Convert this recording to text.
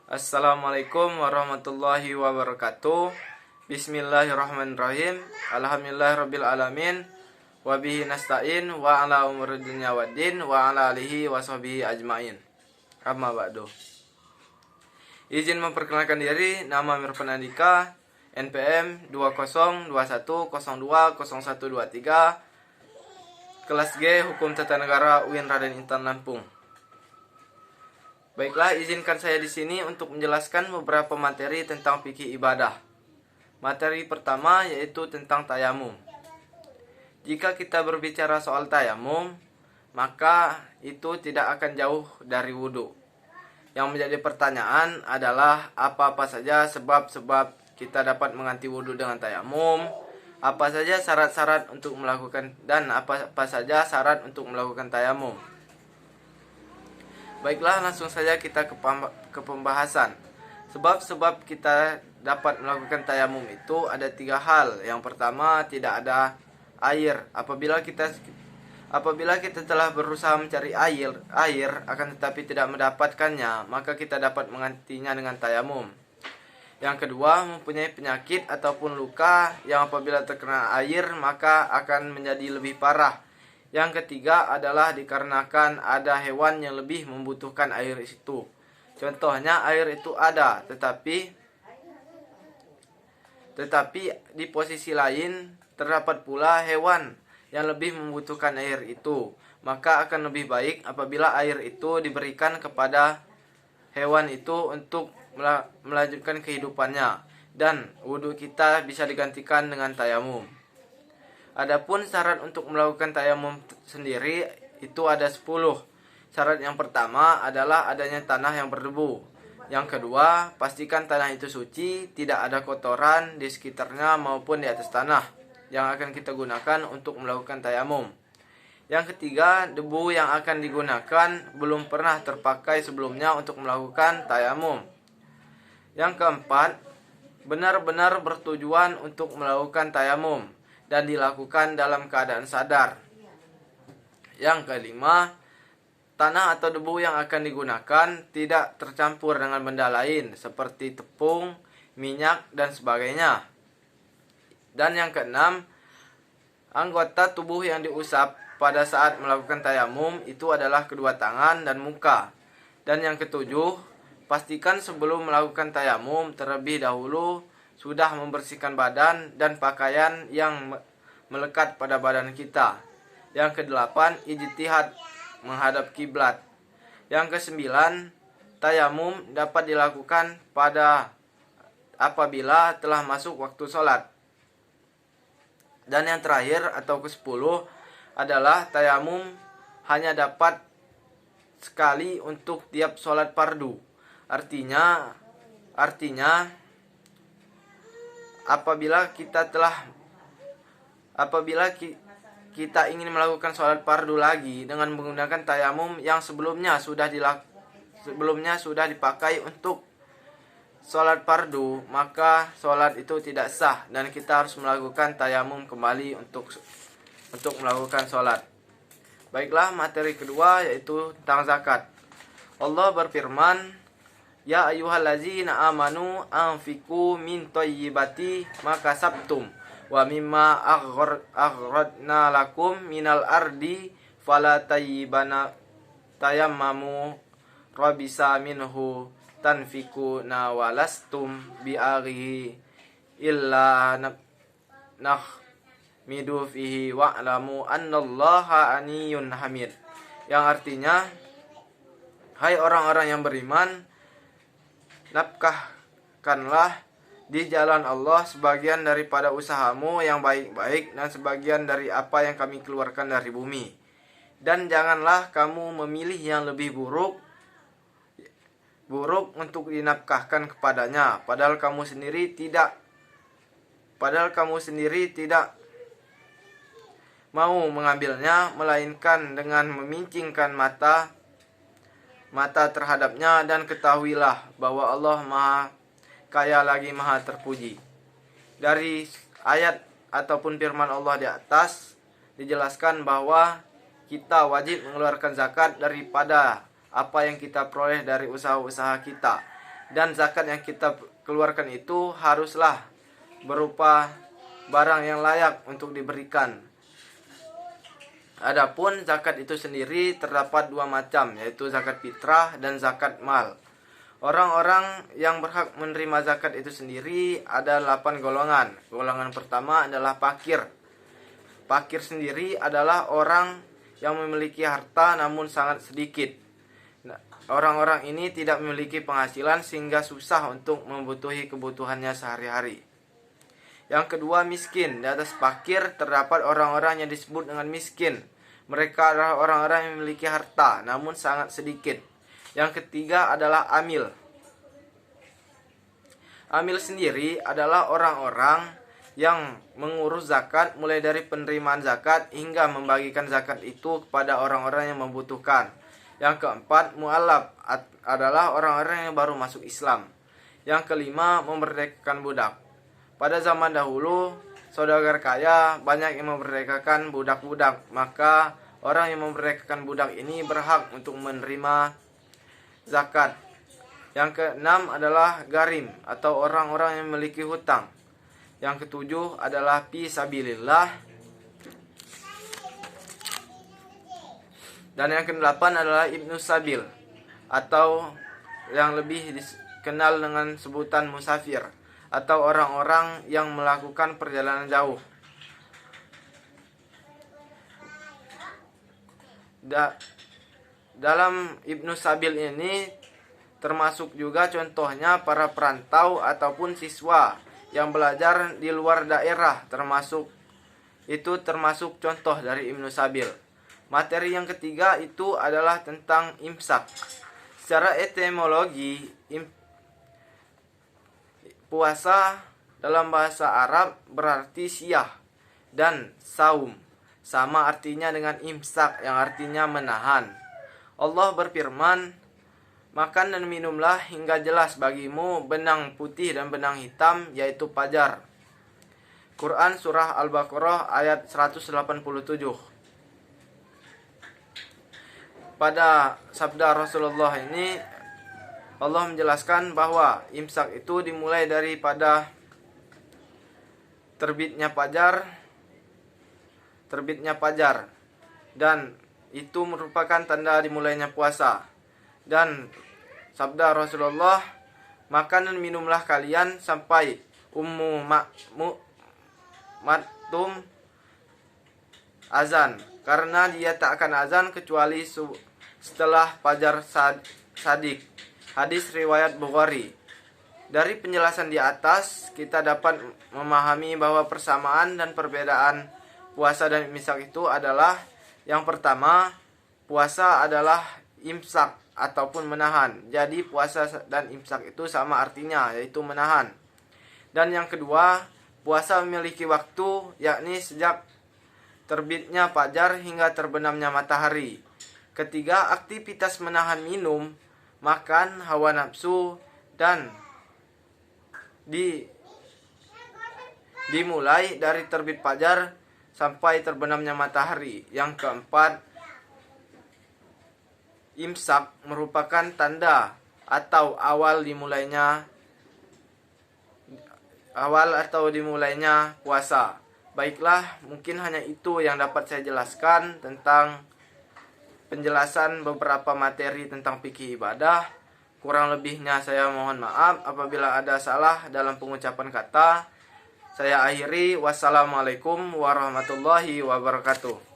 Assalamualaikum warahmatullahi wabarakatuh. Bismillahirrahmanirrahim. Alhamdulillahirabbil alamin. Wa bihi nasta'in wa ala umuri dunya waddin wa ala alihi wa sahbihi ajmain. Amma ba'du. Izin memperkenalkan diri, nama Mirfan Andika, NPM 2021020123, kelas G Hukum Tata Negara UIN Raden Intan Lampung. Baiklah, izinkan saya di sini untuk menjelaskan beberapa materi tentang fikih ibadah. Materi pertama yaitu tentang tayamum. Jika kita berbicara soal tayamum, maka itu tidak akan jauh dari wudhu. Yang menjadi pertanyaan adalah apa-apa saja sebab-sebab kita dapat mengganti wudhu dengan tayamum, apa saja syarat-syarat untuk melakukan, dan apa saja syarat untuk melakukan tayamum. Baiklah, langsung saja kita ke pembahasan. Sebab-sebab kita dapat melakukan tayamum itu ada 3 hal. Yang pertama, tidak ada air. Apabila kita telah berusaha mencari air akan tetapi tidak mendapatkannya, maka kita dapat menggantinya dengan tayamum. Yang kedua, mempunyai penyakit ataupun luka yang apabila terkena air maka akan menjadi lebih parah. Yang ketiga adalah dikarenakan ada hewan yang lebih membutuhkan air itu. Contohnya, air itu ada, tetapi di posisi lain terdapat pula hewan yang lebih membutuhkan air itu. Maka akan lebih baik apabila air itu diberikan kepada hewan itu untuk melanjutkan kehidupannya, dan wudhu kita bisa digantikan dengan tayamum. Adapun syarat untuk melakukan tayamum sendiri itu ada 10. Syarat yang pertama adalah adanya tanah yang berdebu. Yang kedua, pastikan tanah itu suci, tidak ada kotoran di sekitarnya maupun di atas tanah yang akan kita gunakan untuk melakukan tayamum. Yang ketiga, debu yang akan digunakan belum pernah terpakai sebelumnya untuk melakukan tayamum. Yang keempat, benar-benar bertujuan untuk melakukan tayamum dan dilakukan dalam keadaan sadar. Yang kelima, tanah atau debu yang akan digunakan tidak tercampur dengan benda lain seperti tepung, minyak, dan sebagainya. Dan yang keenam, anggota tubuh yang diusap pada saat melakukan tayamum itu adalah kedua tangan dan muka. Dan yang ketujuh, pastikan sebelum melakukan tayamum terlebih dahulu sudah membersihkan badan dan pakaian yang melekat pada badan kita. Yang kedelapan, ijtihad menghadap kiblat. Yang kesembilan, tayamum dapat dilakukan apabila telah masuk waktu sholat. Dan yang terakhir atau ke-10 adalah tayamum hanya dapat sekali untuk tiap sholat fardu. Artinya apabila kita ingin melakukan sholat fardu lagi dengan menggunakan tayamum yang sebelumnya sudah dipakai untuk sholat fardu, maka sholat itu tidak sah dan kita harus melakukan tayamum kembali untuk melakukan sholat. Baiklah, materi kedua yaitu tentang zakat. Allah berfirman, ya ayyuhallazina amanu anfiqu min thayyibati ma kasabtum wa mimma aghrajna lakum minal ardi fala tayammamu rabisa minhu tanfiquna walastum bi'aghihi illa nahmidu fihi wa'lamu annallaha aniyyun hamid. Yang artinya, hai orang-orang yang beriman, nafkahkanlah di jalan Allah sebagian daripada usahamu yang baik-baik dan sebagian dari apa yang kami keluarkan dari bumi. Dan janganlah kamu memilih yang lebih buruk untuk dinafkahkan kepadanya, padahal kamu sendiri tidak mau mengambilnya, melainkan dengan memincingkan mata terhadapnya, dan ketahuilah bahwa Allah Maha Kaya lagi Maha Terpuji. Dari ayat ataupun firman Allah di atas dijelaskan bahwa kita wajib mengeluarkan zakat daripada apa yang kita peroleh dari usaha-usaha kita. Dan zakat yang kita keluarkan itu haruslah berupa barang yang layak untuk diberikan. Adapun zakat itu sendiri terdapat dua macam, yaitu zakat fitrah dan zakat mal. Orang-orang yang berhak menerima zakat itu sendiri ada 8 golongan. Golongan pertama adalah fakir. Fakir sendiri adalah orang yang memiliki harta namun sangat sedikit. Orang-orang ini tidak memiliki penghasilan sehingga susah untuk membutuhi kebutuhannya sehari-hari. Yang kedua, miskin. Di atas fakir terdapat orang-orang yang disebut dengan miskin. Mereka adalah orang-orang yang memiliki harta namun sangat sedikit. Yang ketiga adalah amil. Amil sendiri adalah orang-orang yang mengurus zakat mulai dari penerimaan zakat hingga membagikan zakat itu kepada orang-orang yang membutuhkan. Yang keempat, mu'allaf adalah orang-orang yang baru masuk Islam. Yang kelima, memerdekakan budak. Pada zaman dahulu, saudagar kaya banyak yang memerdekakan budak-budak. Maka orang yang memerdekakan budak ini berhak untuk menerima zakat. Yang keenam adalah garim atau orang-orang yang memiliki hutang. Yang ketujuh adalah fi sabilillah. Dan yang kedelapan adalah ibnu sabil atau yang lebih dikenal dengan sebutan musafir atau orang-orang yang melakukan perjalanan jauh. Dalam ibnu sabil ini termasuk juga contohnya para perantau ataupun siswa yang belajar di luar daerah, termasuk contoh dari ibnu sabil. Materi yang ketiga itu adalah tentang imsak. Secara etimologi, puasa dalam bahasa Arab berarti siyah dan saum. Sama artinya dengan imsak yang artinya menahan. Allah berfirman, makan dan minumlah hingga jelas bagimu benang putih dan benang hitam, yaitu fajar. Quran Surah Al-Baqarah ayat 187. Pada sabda Rasulullah ini, Allah menjelaskan bahwa imsak itu dimulai daripada terbitnya fajar, dan itu merupakan tanda dimulainya puasa. Dan sabda Rasulullah, makan dan minumlah kalian sampai Ummu Maktum azan, karena dia tak akan azan kecuali setelah fajar sadik. Hadis riwayat Bukhari. Dari penjelasan di atas, kita dapat memahami bahwa persamaan dan perbedaan puasa dan imsak itu adalah, yang pertama, puasa adalah imsak ataupun menahan. Jadi puasa dan imsak itu sama artinya, yaitu menahan. Dan yang kedua, puasa memiliki waktu, yakni sejak terbitnya fajar hingga terbenamnya matahari. Ketiga, aktivitas menahan minum, makan, hawa nafsu, dan dimulai dari terbit fajar sampai terbenamnya matahari. Yang keempat, imsak merupakan tanda atau awal atau dimulainya puasa. Baiklah, mungkin hanya itu yang dapat saya jelaskan tentang penjelasan beberapa materi tentang fikih ibadah. Kurang lebihnya saya mohon maaf apabila ada salah dalam pengucapan kata. Saya akhiri, wassalamualaikum warahmatullahi wabarakatuh.